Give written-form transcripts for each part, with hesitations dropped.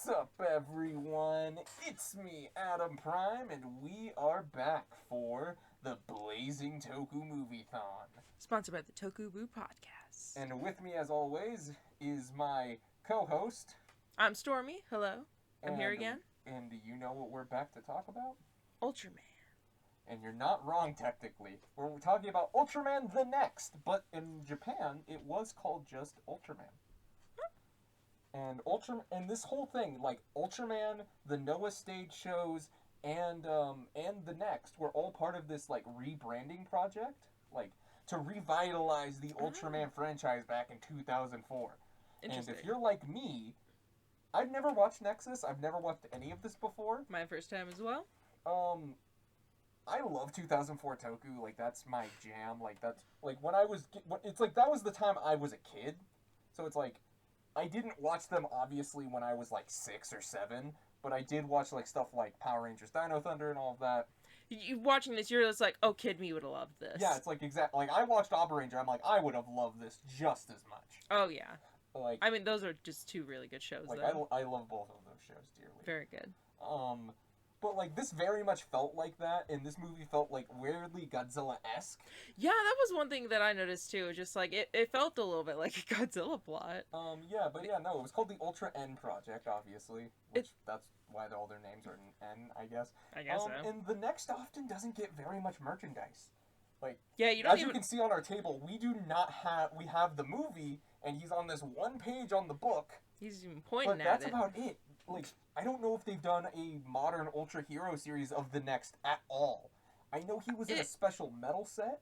What's up, everyone? It's me, Adam Prime, and we are back for the Blazing Toku Moviethon. Sponsored by the Toku Podcast. And with me, as always, is my co-host. I'm Stormy. Hello. I'm here again. And do you know what we're back to talk about? Ultraman. And you're not wrong, technically. We're talking about Ultraman the Next, but in Japan, it was called just Ultraman. And this whole thing, like Ultraman, the Noah stage shows, and the Next were all part of this like rebranding project, like to revitalize the Ultraman franchise back in 2004. And if you're like me, I've never watched Nexus. I've never watched any of this before. My first time as well. I love 2004 Toku. Like that's my jam. Like that's like when I was. It's like that was the time I was a kid. So it's like. I didn't watch them, obviously, when I was, like, 6 or 7, but I did watch, like, stuff like Power Rangers Dino Thunder and all of that. You watching this, you're just like, oh, kid me would have loved this. Yeah, it's like, exactly. Like, I watched Abba Ranger, I'm like, I would have loved this just as much. Oh, yeah. Like, I mean, those are just two really good shows, like, though. I love both of those shows dearly. Very good. But, like, this very much felt like that, and this movie felt, like, weirdly Godzilla-esque. Yeah, that was one thing that I noticed, too. Just, like, it felt a little bit like a Godzilla plot. Yeah, but yeah, no, it was called the Ultra N Project, obviously, which that's why all their names are in N, I guess. I guess so. And the Next often doesn't get very much merchandise. Like, yeah, you don't as you can see on our table, we have the movie, and he's on this one page on the book. He's even pointing at it. But that's about it. Like, I don't know if they've done a modern Ultra Hero series of the Next at all. I know he was in a special metal set.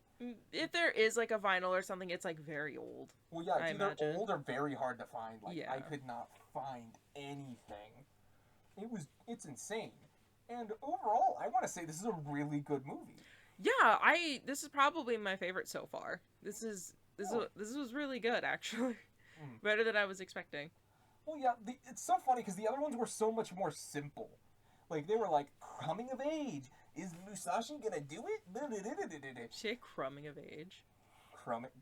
If there is, like, a vinyl or something, it's, like, very old. Well, yeah, it's either old or very hard to find. Like, yeah. I could not find anything. It's insane. And overall, I want to say this is a really good movie. Yeah, this is probably my favorite so far. This was really good, actually. Better than I was expecting. Well, yeah, it's so funny because the other ones were so much more simple. Like, they were like, coming of age. Is Musashi gonna do it? Say crumbing of age.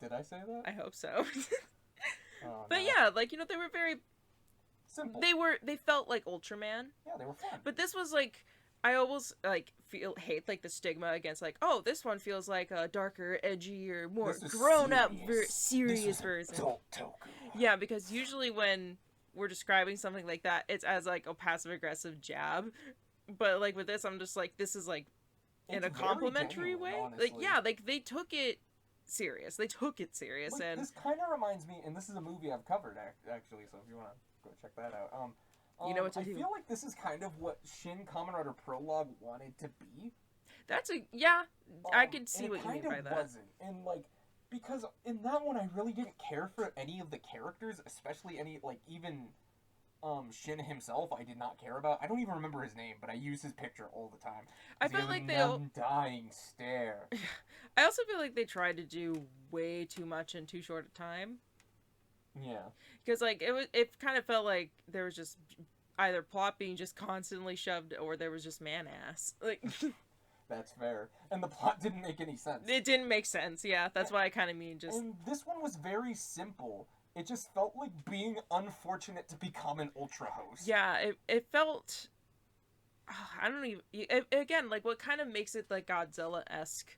Did I say that? I hope so. Oh, but no. yeah, like, you know, they were very... simple. They felt like Ultraman. Yeah, they were fun. But this was like... I almost, like, hate, like, the stigma against, like, oh, this one feels like a darker, edgier, more grown-up, serious version. Adult Toku. Yeah, because usually when we're describing something like that, it's as, like, a passive-aggressive jab. But, like, with this, I'm just like, this is, like, in a complimentary way. Honestly. Like, yeah, like, they took it serious. Like, and... This kind of reminds me, and this is a movie I've covered, actually, so if you want to go check that out. You know what to I do. feel like this is kind of what Shin Kamen Rider Prologue wanted to be. I could see what you mean by that. It kind of wasn't. And, like, because in that one I really didn't care for any of the characters, especially any, like, even Shin himself I did not care about. I don't even remember his name, but I use his picture all the time. I feel like they undying stare. I also feel like they tried to do way too much in too short a time. Yeah. Because, like, it kind of felt like there was just either plot being just constantly shoved or there was just man-ass. Like... That's fair. And the plot didn't make any sense. It didn't make sense, yeah. That's why I kind of mean just... And this one was very simple. It just felt like being unfortunate to become an Ultra host. Yeah, it felt... I don't even... Again, like, what kind of makes it, like, Godzilla-esque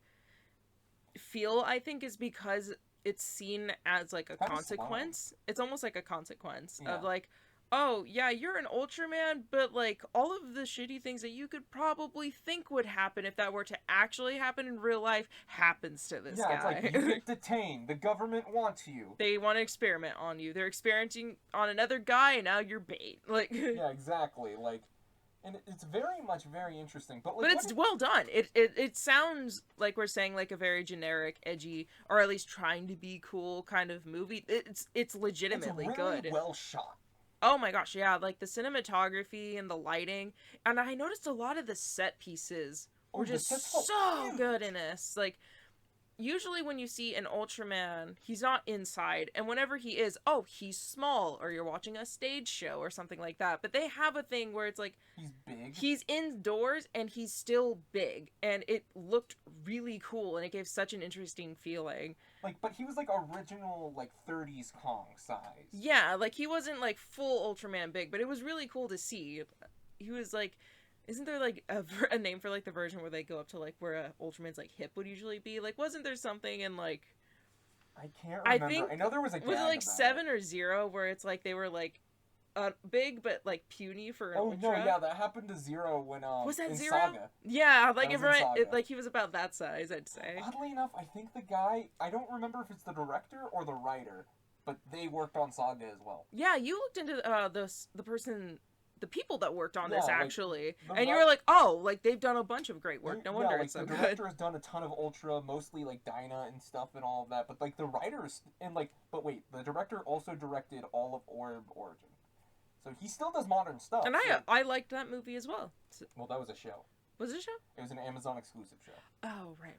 feel, I think, is because it's seen as, like, a consequence. Slow. It's almost like a consequence of, like, oh, yeah, you're an Ultraman, but, like, all of the shitty things that you could probably think would happen if that were to actually happen in real life happens to this guy. Yeah, it's like, you get detained. The government wants you. They want to experiment on you. They're experimenting on another guy, and now you're bait. Like... Yeah, exactly. Like... And it's very much very interesting, but like, it's well done. It sounds like we're saying like a very generic, edgy, or at least trying to be cool kind of movie. It's legitimately it's really good. Well shot. Oh my gosh, yeah, like the cinematography and the lighting, and I noticed a lot of the set pieces were just so good in this. Like, usually when you see an Ultraman, he's not inside, and whenever he is, oh, he's small, or you're watching a stage show or something like that. But they have a thing where it's like He's big. he's indoors and he's still big, and it looked really cool, and it gave such an interesting feeling. Like, but he was like original like 30s Kong size. Yeah, like he wasn't like full Ultraman big, but it was really cool to see. He was like, isn't there like a name for like the version where they go up to like where a Ultraman's like hip would usually be? Like, wasn't there something in like I can't remember. I know there was a was it gag like about 7 or 0 where it's like they were like big but like puny for an Ultra? no, yeah, that happened to Zero when was that in 0? Saga. Yeah, like That was in everyone, Saga. like he was about that size, I'd say. Oddly enough, I think the guy, I don't remember if it's the director or the writer, but they worked on Saga as well. Yeah, you looked into the people that worked on this Yeah, like, actually, the and you were like, oh, like they've done a bunch of great work. No Yeah, wonder like, it's so the good. director has done a ton of Ultra, mostly like Dyna and stuff and all of that, but like the writers, and like, but wait, the director also directed all of Orb Origin. So he still does modern stuff. And so... I liked that movie as well. Well, that was a show. Was it a show? It was an Amazon exclusive show. Oh, right.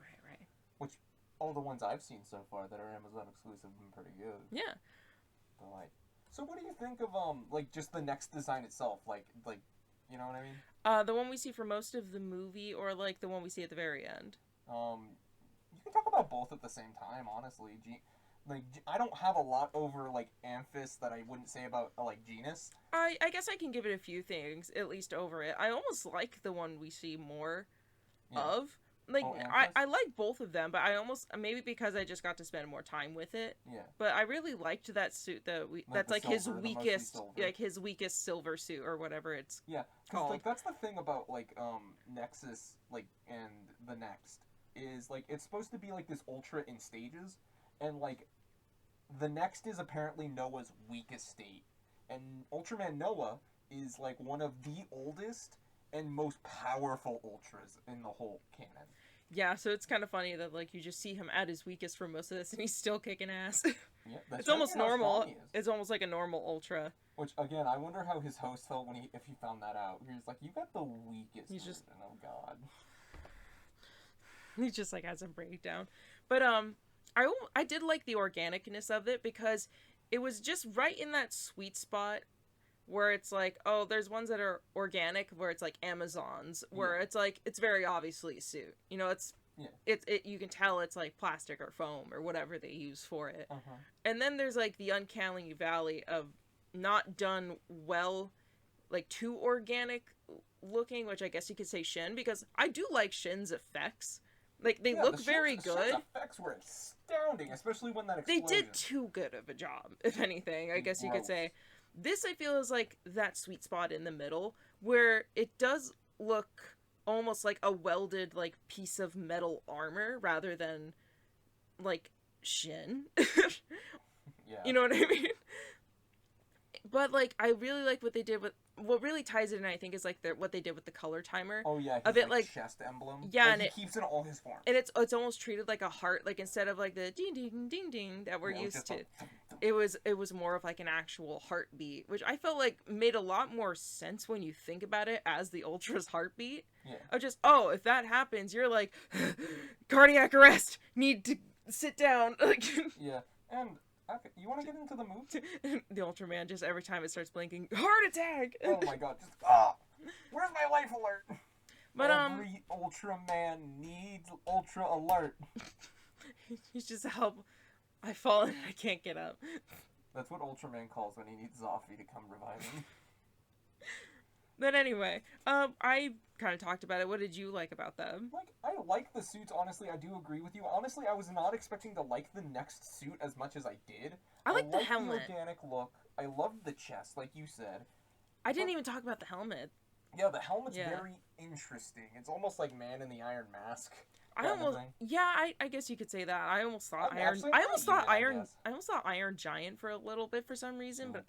Which, all the ones I've seen so far that are Amazon exclusive have been pretty good. Yeah. But like, so what do you think of like just the next design itself? Like, you know what I mean? The one we see for most of the movie, or like the one we see at the very end. You can talk about both at the same time, honestly. I don't have a lot over like Amphis that I wouldn't say about like Genus. I guess I can give it a few things at least over it. I almost like the one we see more of. Like I like both of them, but I almost, maybe because I just got to spend more time with it. Yeah. But I really liked that suit that's like silver, his weakest, like his weakest silver suit or whatever it's called. Like that's the thing about like Nexus like and the Next is like it's supposed to be like this Ultra in stages, and like the Next is apparently Noah's weakest state, and Ultraman Noah is like one of the oldest and most powerful Ultras in the whole canon. Yeah, so it's kind of funny that like you just see him at his weakest for most of this, and he's still kicking ass. Yeah, it's almost normal. It's almost like a normal Ultra. Which again, I wonder how his host felt when if he found that out. He was like, "You got the weakest." He's just, oh god. He just like has a breakdown, but I did like the organicness of it because it was just right in that sweet spot where it's like, oh, there's ones that are organic where it's like Amazons, where it's like it's very obviously a suit. You know, it's you can tell it's like plastic or foam or whatever they use for it. And then there's like the uncanny valley of not done well, like too organic looking, which I guess you could say Shin, because I do like Shin's effects. Like they look very good. Shin's effects were astounding, especially when that explosion. They did too good of a job, if anything. I guess you could say. This I feel is like that sweet spot in the middle where it does look almost like a welded like piece of metal armor rather than like Shin. Yeah. You know what I mean? But like I really like what they did with what really ties it in, I think, is like what they did with the color timer. Oh yeah, of it like chest emblem. Yeah, like, and he it keeps it in all his forms. And it's almost treated like a heart, like instead of like the ding ding ding ding that we're used to. It was more of like an actual heartbeat, which I felt like made a lot more sense when you think about it as the Ultra's heartbeat. Yeah. Of just, oh, if that happens, you're like cardiac arrest, need to sit down. Like yeah, and. Okay, you want to get into the movie? The Ultraman, just every time it starts blinking, heart attack! Oh my god, just, where's my life alert? But, Every Ultraman needs Ultra alert. He's just, help, I've fallen and I can't get up. That's what Ultraman calls when he needs Zoffy to come revive him. But anyway, I kind of talked about it. What did you like about them? Like, I like the suits, honestly. I do agree with you. Honestly, I was not expecting to like the next suit as much as I did. I like the helmet. The organic look. I loved the chest, like you said. I didn't even talk about the helmet. Yeah, the helmet's very interesting. It's almost like Man in the Iron Mask. I guess you could say that. I almost thought Iron Giant for a little bit for some reason, but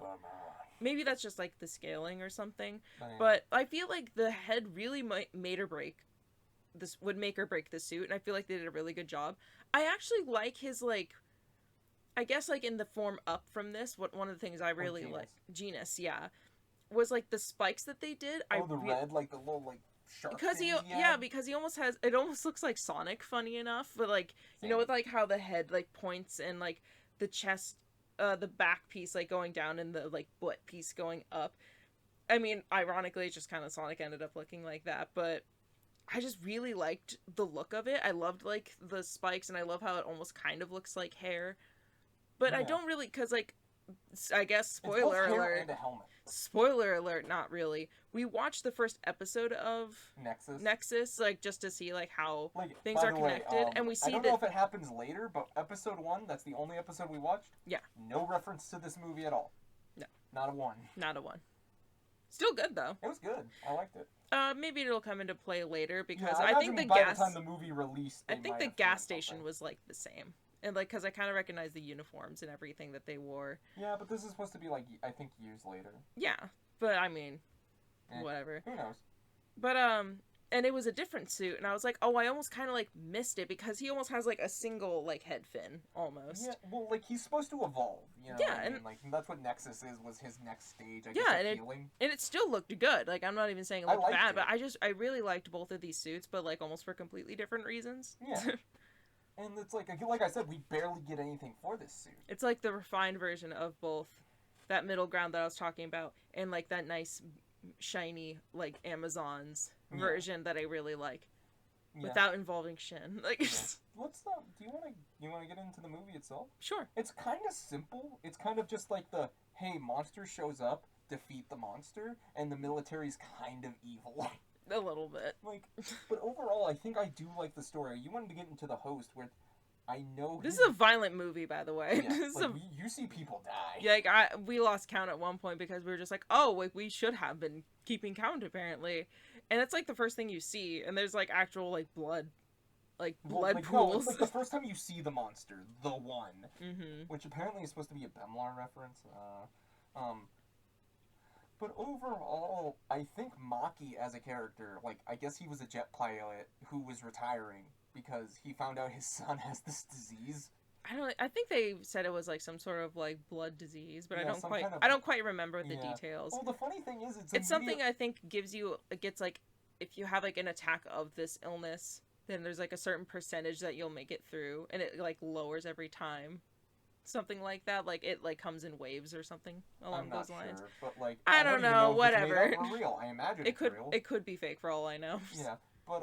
maybe that's just like the scaling or something. But I feel like the head really would make or break the suit, and I feel like they did a really good job. I actually like his like, I guess like in the form up from this. One of the things I really like, Genus, was like the spikes that they did. Red, like the little like shark because things because he almost has, it almost looks like Sonic, funny enough, but like you know, Same. with like how the head like points and like the chest, the back piece like going down and the like butt piece going up. I mean, ironically, it's just kind of Sonic ended up looking like that, but I just really liked the look of it. I loved like the spikes, and I love how it almost kind of looks like hair. But I Yeah. don't really, because like, I guess It's both spoiler hair alert. and a helmet. Spoiler alert, not really. We watched the first episode of Nexus. Nexus, like just to see like how Like, things by are the way, connected, and we I see don't that. know if it happens later, but episode 1, that's the only episode we watched. Yeah. No reference to this movie at all. No. Not a one. Not a one. Still good though. It was good. I liked it. Maybe it'll come into play later because yeah, I think the by gas. the time the movie released, I they think might the have gas thrown station something. was like the same, and like because I kind of recognize the uniforms and everything that they wore. Yeah, but this is supposed to be like I think years later. Yeah, but I mean, Eh, whatever. Who knows? But and it was a different suit, and I was like, oh, I almost kind of like missed it because he almost has like a single like head fin almost. Yeah, well, like he's supposed to evolve. You know Yeah, what I and- mean? Like that's what Nexus was his next stage. I Yeah, guess and appealing. And it still looked good. Like I'm not even saying it I looked liked bad, it. but I really liked both of these suits, but like almost for completely different reasons. Yeah. And it's like I said, we barely get anything for this suit. It's like the refined version of both that middle ground that I was talking about and like that nice shiny like Amazon's Yeah. version that I really like Yeah. without involving Shin. Like Yeah. Let's do you want to get into the movie itself? sure. It's kind of simple. It's kind of just like the hey, monster shows up, defeat the monster, and the military's kind of evil. A little bit. Like, but overall, I think I do like the story. You wanted to get into the host, where I know This his- is a violent movie, by the way. yeah, This is like, a you see people die. yeah, like we lost count at one point because we were just like, oh, like we should have been keeping count apparently, and it's like the first thing you see, and there's like actual like blood Well, blood like, no, pools. it's like the first time you see the monster, the one, Mm-hmm. which apparently is supposed to be a Bemlar reference. But overall, I think Maki as a character, like, I guess he was a jet pilot who was retiring because he found out his son has this disease. I think they said it was like some sort of like blood disease, but Yeah, some kind of- I don't quite remember the Yeah. details. Well, the funny thing is, It's something I think it gets like if you have like an attack of this illness, then there's like a certain percentage that you'll make it through, and it like lowers every time. Something like that, like it like comes in waves or something along I'm not those lines. sure, but like I don't even know, if it's made whatever. up or real. I imagine It it's real. could be fake for all I know. Yeah, but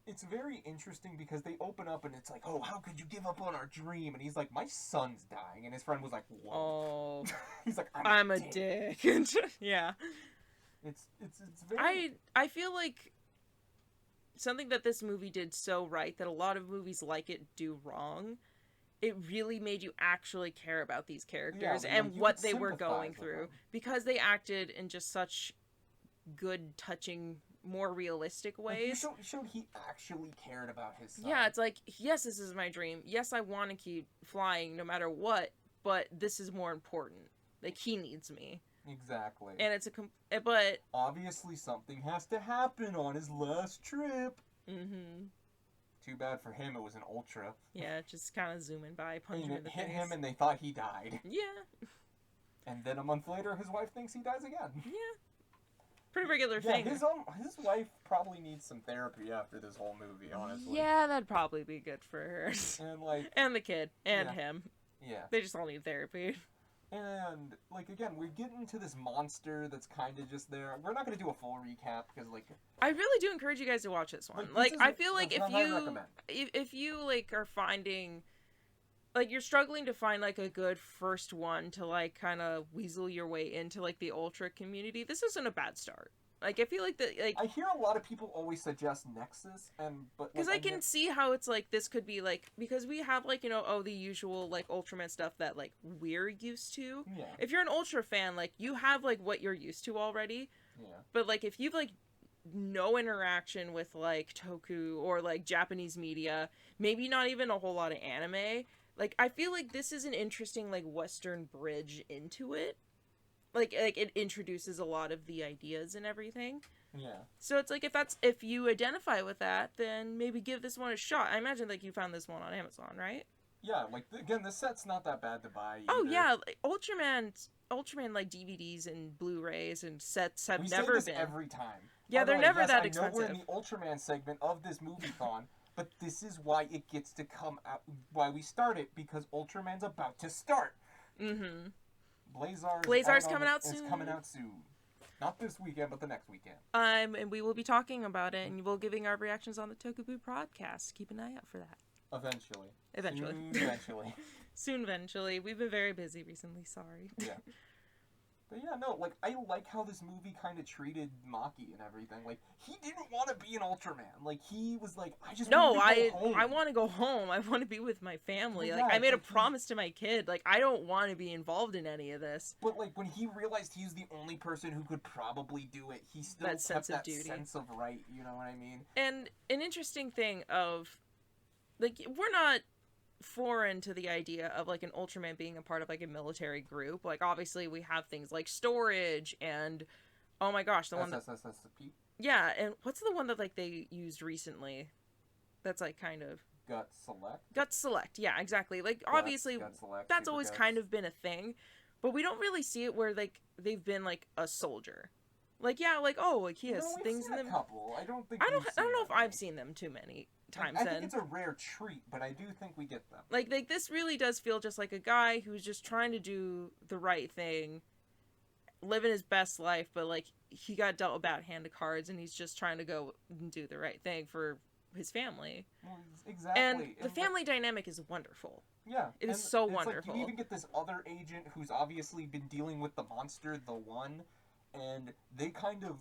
it's very interesting because they open up and it's like, oh, how could you give up on our dream? And he's like, my son's dying, and his friend was like, whoa. Oh, He's like, I'm a dick. Yeah. It's very. I feel like something that this movie did so right that a lot of movies like it do wrong. It really made you actually care about these characters like, and you what could they were sympathize going with through them. because they acted in just such good, touching, more realistic Like, you ways. showed he actually cared about his son. Yeah, it's like, yes, this is my dream. Yes, I want to keep flying no matter what, but this is more important. Like, he needs me. Exactly. And it's but Obviously, something has to happen on his last trip. mm-hmm. Too bad for him, it was an Ultra. Yeah, just kind of zooming by, punch And him in it the hit face. him and they thought he died. Yeah, And then a month later, his wife thinks he dies again. yeah. Pretty regular Yeah, thing. his wife probably needs some therapy after this whole movie, honestly. Yeah, that'd probably be good for her. And, like, And the kid. And Yeah. him. yeah. They just all need therapy. And, like, again, we're getting into this monster that's kind of just there. We're not going to do a full recap, because, like... I really do encourage you guys to watch this one. this Like, is I feel like that's if not how I you... recommend. If you, like, are finding... Like, you're struggling to find, like, a good first one to, like, kind of weasel your way into, like, the Ultra community, this isn't a bad start. Like, I feel like that, like... I hear a lot of people always suggest Nexus, but... Because like, I can see how it's, like, this could be, like... Because we have, like, you know, the usual, like, Ultraman stuff that, like, we're used to. Yeah, If you're an Ultra fan, like, you have, like, what you're used to already. yeah. But, like, if you've, like, no interaction with, like, Toku or, like, Japanese media, maybe not even a whole lot of anime, like, I feel like this is an interesting, like, Western bridge into it. Like it introduces a lot of the ideas and everything. Yeah. So it's like, if you identify with that, then maybe give this one a shot. I imagine, like, you found this one on Amazon, right? Yeah, like again, this set's not that bad to buy either. Oh yeah, like, Ultraman like DVDs and Blu-rays and sets have We say never this been. every time. Yeah, By the they're way, never yes, that I know we're in expensive. the Ultraman segment of this Moviethon, but this is why it gets to come out. Why we start it, because Ultraman's about to start. Mm-hmm. Blazar's Blazar's coming out It's soon. coming out soon. Not this weekend, but the next weekend. And we will be talking about it, and we'll giving our reactions on the Toku podcast. Keep an eye out for that. Eventually. Eventually. Eventually. Soon, eventually. We've been very busy recently. Sorry. Yeah. But yeah, no, like, I like how this movie kind of treated Maki and everything. Like, he didn't want to be an Ultraman. Like, he was like, I just want to go home. I want to go home. I want to be with my family. Well, like, yeah, I made a like promise to my kid. Like, I don't want to be involved in any of this. But, like, when he realized he was the only person who could probably do it, he still That kept sense of that duty. sense of right, you know what I mean? And an interesting thing of, like, we're not foreign to the idea of like an Ultraman being a part of like a military group. Like obviously we have things like storage and oh my gosh, the one that yeah, and what's the one that like they used recently? That's like kind of Gut Select. Yeah, exactly. Like obviously that's always kind of been a thing, but we don't really see it where like they've been like a soldier. Like yeah, like oh, like he has things in them. Couple. I don't know if I've seen them too many times. I think it's a rare treat, but I do think we get them. Like this really does feel just like a guy who's just trying to do the right thing, living his best life, but like he got dealt a bad hand of cards, and he's just trying to go and do the right thing for his family. Well, exactly. And the family dynamic is wonderful. Yeah, it is so wonderful. Like you even get this other agent who's obviously been dealing with the monster, the One. And they kind of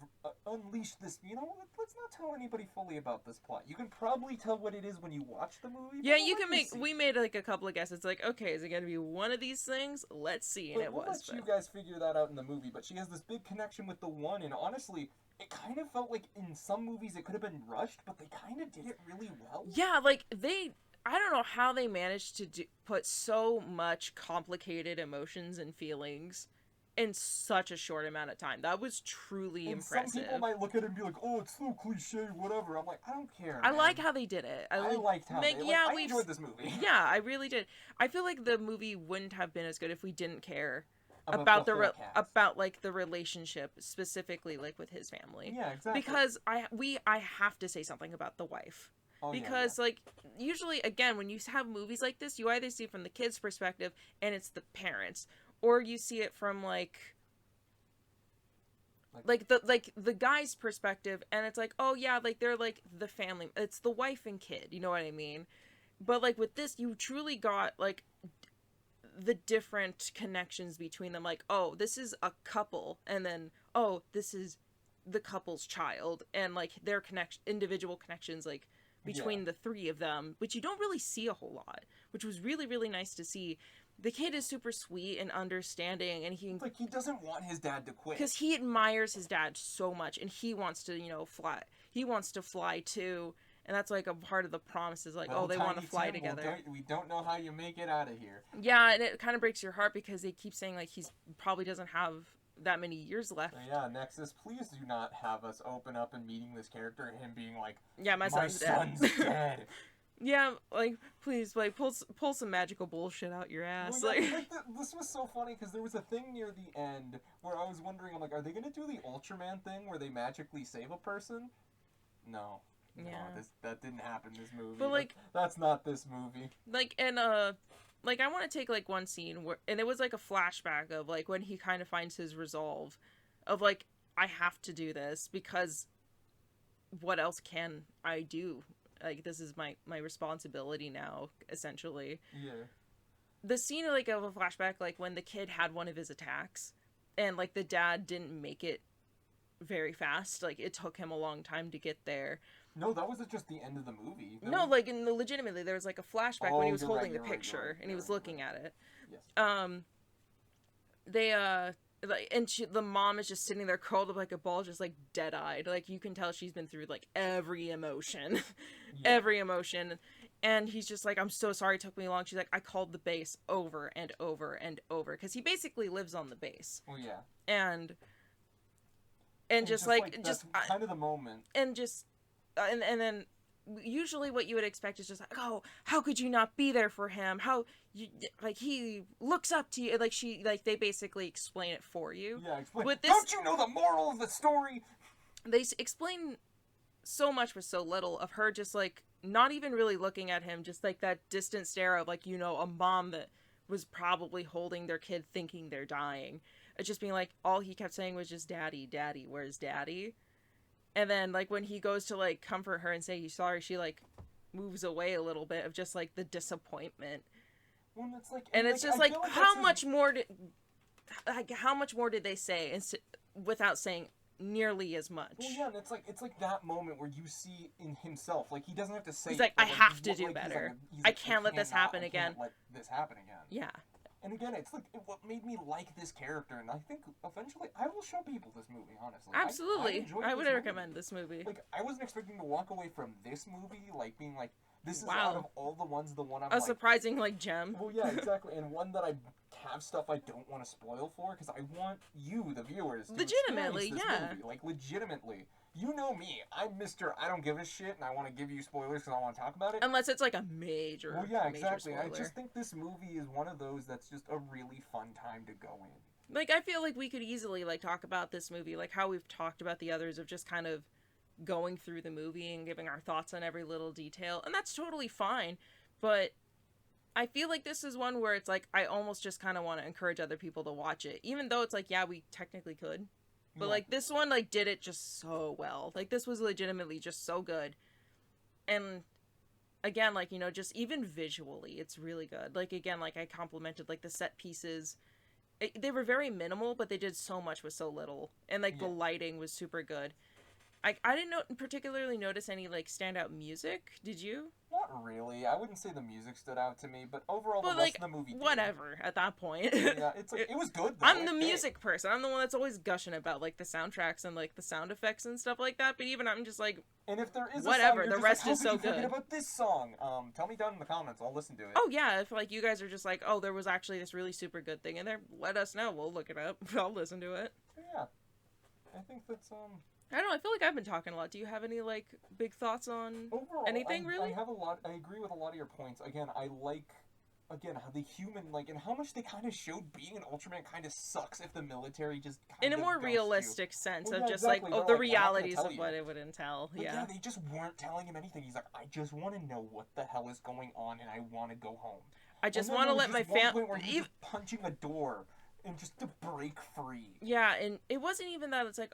unleash this, you know, let's not tell anybody fully about this plot. You can probably tell what it is when you watch the movie. Yeah, you can we made like a couple of guesses. It's like, okay, is it going to be one of these things? Let's see. And we'll let you guys figure that out in the movie. But she has this big connection with the One. And honestly, it kind of felt like in some movies it could have been rushed, but they kind of did it really well. Yeah, like I don't know how they managed to put so much complicated emotions and feelings in such a short amount of time. That was truly impressive. Some people might look at it and be like, oh, it's so cliche, whatever. I'm like, I don't care, I like how they did it. I liked how they yeah, I enjoyed this movie. Yeah, I really did. I feel like the movie wouldn't have been as good if we didn't care about about like the relationship specifically like with his family. Yeah, exactly. Because I have to say something about the wife. Because like usually again when you have movies like this, you either see it from the kid's perspective and it's the parents, or you see it from like the guy's perspective, and it's like, oh yeah, like they're like the family, it's the wife and kid, you know what I mean? But like with this, you truly got like the different connections between them. Like, oh, this is a couple, and then oh, this is the couple's child, and like their individual connections like between the three of them, which you don't really see a whole lot, which was really, really nice to see. The kid is super sweet and understanding, and he doesn't want his dad to quit because he admires his dad so much, and he wants to, you know, fly. He wants to fly too, and that's like a part of the promise is like, oh, they want to fly together. We don't know how you make it out of here. Yeah, and it kind of breaks your heart because they keep saying like he's probably doesn't have that many years left. Yeah, Nexus, please do not have us open up and meeting this character and him being like, yeah, my son's dead. Yeah, like, please, like, pull some magical bullshit out your ass. Well, yeah, this was so funny, because there was a thing near the end where I was wondering, I'm like, are they going to do the Ultraman thing where they magically save a person? No. Yeah. No, that didn't happen in this movie. But, like... That's not this movie. Like, and, like, I want to take, like, one scene where... And it was, like, a flashback of, like, when he kind of finds his resolve. Of, like, I have to do this, because what else can I do? Like, this is my responsibility now, essentially. Yeah. The scene, like, of a flashback, like, when the kid had one of his attacks, and, like, the dad didn't make it very fast. Like, it took him a long time to get there. No, that wasn't just the end of the movie. Like, legitimately, there was, like, a flashback when he was holding the picture, and he was looking at it. Yes. The mom is just sitting there curled up like a ball, just like dead-eyed. Like you can tell she's been through like every emotion, every emotion. And he's just like, I'm so sorry it took me long. She's like, I called the base over and over and over. Because he basically lives on the base. Well, yeah. And just kind of the moment. And just, and then usually what you would expect is just like, oh, how could you not be there for him? How you, like he looks up to you, like they basically explain it for you. Yeah, explain. With this, Don't you know the moral of the story? They explain so much with so little of her just like not even really looking at him, just like that distant stare of like, a mom that was probably holding their kid thinking they're dying. It's just being like, all he kept saying was just, daddy, daddy, where's daddy? And then like when he goes to like comfort her and say he's sorry, she like moves away a little bit of just like the disappointment. Well, it's like, and it's just like how much more did they say without saying nearly as much? Well, yeah, and it's like that moment where you see in himself, like he doesn't have to say. He's like, I have to do better. I can't let this happen again. Let this happen again. Yeah. And again, it's like what made me like this character, and I think eventually I will show people this movie. Honestly, absolutely, I would recommend this movie. Like I wasn't expecting to walk away from this movie like being like, this is out of all the ones, the one I'm a surprising like gem. Well, yeah, exactly, and one that I have stuff I don't want to spoil for because I want you, the viewers, to legitimately, experience this movie. Like legitimately. You know me. I'm Mr. I don't give a shit, and I want to give you spoilers because I want to talk about it. Unless it's like a major. Well, yeah, exactly. Spoiler. I just think this movie is one of those that's just a really fun time to go in. Like I feel like we could easily like talk about this movie, like how we've talked about the others, of just kind of going through the movie and giving our thoughts on every little detail, and that's totally fine. But I feel like this is one where it's like I almost just kind of want to encourage other people to watch it, even though it's like, yeah, we technically could. But, like, this one, like, did it just so well. Like, this was legitimately just so good. And, again, like, just even visually, it's really good. Like, again, like, I complimented, like, the set pieces. They were very minimal, but they did so much with so little. And, like, the lighting was super good. I didn't particularly notice any, like, standout music. Did you? Not really. I wouldn't say the music stood out to me, but overall, the rest of the movie did. Whatever, at that point. Yeah, it's like, it was good, though. I'm the music person. I'm the one that's always gushing about, like, the soundtracks and, like, the sound effects and stuff like that, but even I'm just like, and if there is whatever, a song, the rest is so good. Forget about this song. Tell me down in the comments. I'll listen to it. Oh, yeah, if, like, you guys are just like, oh, there was actually this really super good thing in there, let us know. We'll look it up. I'll listen to it. Yeah. I think that's, I don't know, I feel like I've been talking a lot. Do you have any, like, big thoughts on overall, anything, really? I agree with a lot of your points. Again, I like, how the human, like, and how much they kind of showed being an Ultraman kind of sucks if the military just kind in a more realistic sense of just, exactly. like, the realities of what it would entail. But yeah, they just weren't telling him anything. He's like, I just want to know what the hell is going on, and I want to go home. I just want to let my family... He's punching a door, and just to break free. Yeah, and it wasn't even that. It's like,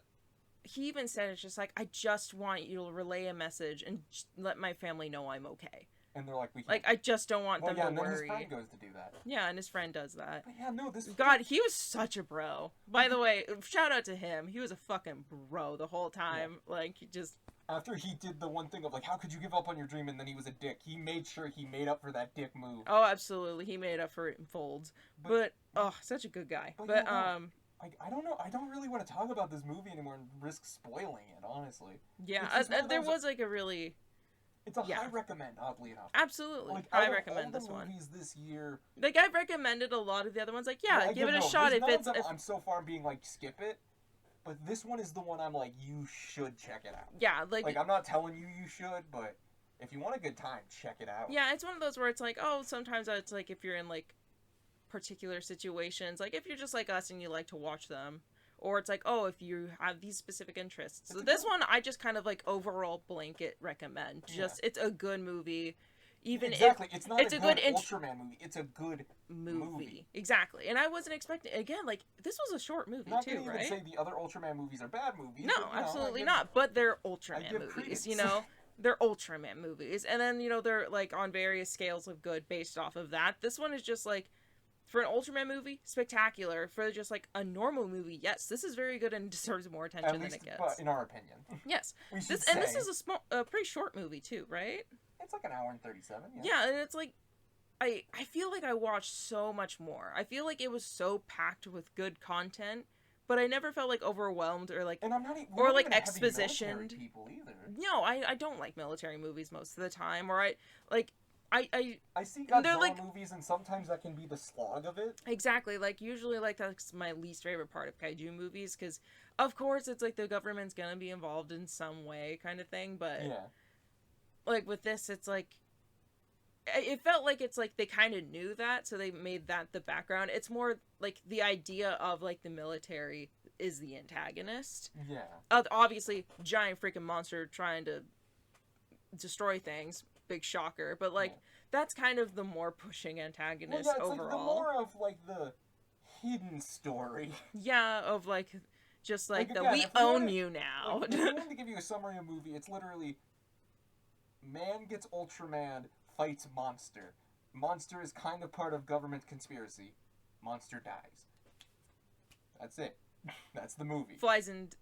he even said it's just like, I just want you to relay a message and let my family know I'm okay. And they're like, we can't. Like, I just don't want them to and then worry. His friend goes to do that. Yeah, and his friend does that. But yeah, no, this... God, he was such a bro. By the way, shout out to him. He was a fucking bro the whole time. Yeah. Like, he just... After he did the one thing of, like, how could you give up on your dream, and then he was a dick, he made sure he made up for that dick move. Oh, absolutely. He made up for it in folds. But oh, such a good guy. But yeah, I don't know. I don't really want to talk about this movie anymore and risk spoiling it, honestly. Yeah, there was, like, a really... It's a high recommend, oddly enough. Absolutely. Like, I recommend this one. Movies this year... Like, I've recommended a lot of the other ones. Like, yeah, give it a shot if it's... I'm so far being like, skip it. But this one is the one I'm like, you should check it out. Yeah, like... I'm not telling you should, but if you want a good time, check it out. Yeah, it's one of those where it's like, oh, sometimes it's like if you're in, like, particular situations. Like, if you're just like us and you like to watch them. Or it's like, oh, if you have these specific interests. So this one, I just kind of, like, overall blanket recommend. Just, it's a good movie. Even exactly. If it's not a good Ultraman movie. It's a good movie. Exactly. And I wasn't expecting, again, like, this was a short movie, not too, right? Not going to even say the other Ultraman movies are bad movies. No, but, absolutely not. But they're Ultraman movies, They're Ultraman movies. And then, they're, like, on various scales of good based off of that. This one is just, like, for an Ultraman movie, spectacular. For just, like, a normal movie, yes, this is very good and deserves more attention than it gets. But in our opinion. Yes. This is a pretty short movie, too, right? It's like an hour and 37, Yeah, and it's like, I feel like I watched so much more. I feel like it was so packed with good content, but I never felt, like, overwhelmed or, like, and I'm not, or, like, expositioned. People either. No, I don't like military movies most of the time, or I see Godzilla movies, and sometimes that can be the slog of it. Exactly, like, usually, like, that's my least favorite part of kaiju movies, because, of course, it's, like, the government's gonna be involved in some way, kind of thing, but... Yeah. like with this, it's like it felt like it's like they kind of knew that, so they made that the background. It's more like the idea of like the military is the antagonist. Yeah. Obviously, giant freaking monster trying to destroy things, big shocker. But like that's kind of the more pushing antagonist well, yeah, it's overall. like the more of like the hidden story. Yeah, of like just like the again, we own you now. Like, if we wanted to give you a summary of the movie, it's literally man gets Ultraman, fights monster. Monster is kind of part of government conspiracy. Monster dies. That's it. That's the movie. Flies into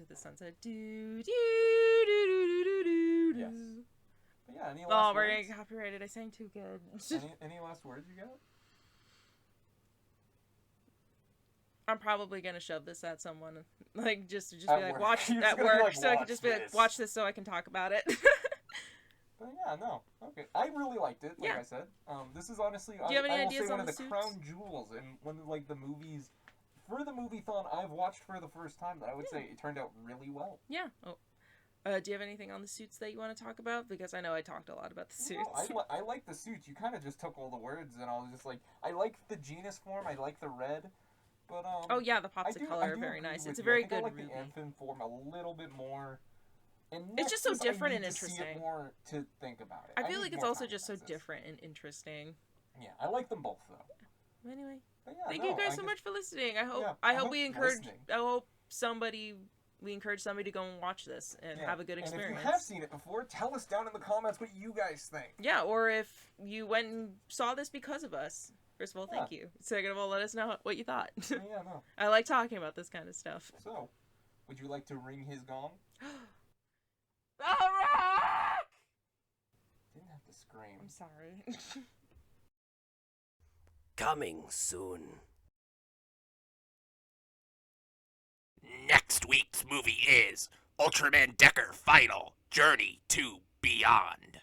the sunset. Do do do do do do. Yes. But yeah, any last words? We're gonna get copyrighted. I sang too good. any last words you got? I'm probably gonna shove this at someone, like just be at like, work. watch You're at just gonna work, be like, so I can just be like, this. watch this, so I can talk about it. But yeah, no, okay. I really liked it. Like I said, this is honestly, Do you have any I will ideas say one on of the the crown jewels and one of like the movies for the Moviethon I've watched for the first time that I would say it turned out really well. Yeah. Oh. Do you have anything on the suits that you want to talk about? Because I know I talked a lot about the suits. No, I like the suits. You kind of just took all the words, and I was just like, I like the genus form. I like the red, but oh yeah, the pops of color are very nice. It's a very good I like movie. the anthem form a little bit more. And it's just so different I and need to interesting. see it more to think about it. I feel like it's also to just so different and interesting. Yeah, I like them both though. Anyway, yeah, thank you guys so much for listening. I hope we encourage. I hope we encourage somebody to go and watch this and have a good experience. And if you have seen it before, tell us down in the comments what you guys think. Yeah, or if you went and saw this because of us. First of all, thank you. Second of all, let us know what you thought. Yeah, no. I like talking about this kind of stuff. So, would you like to ring his gong? Alright! Didn't have to scream. I'm sorry. Coming soon. Next week's movie is Ultraman Decker Final Journey to Beyond.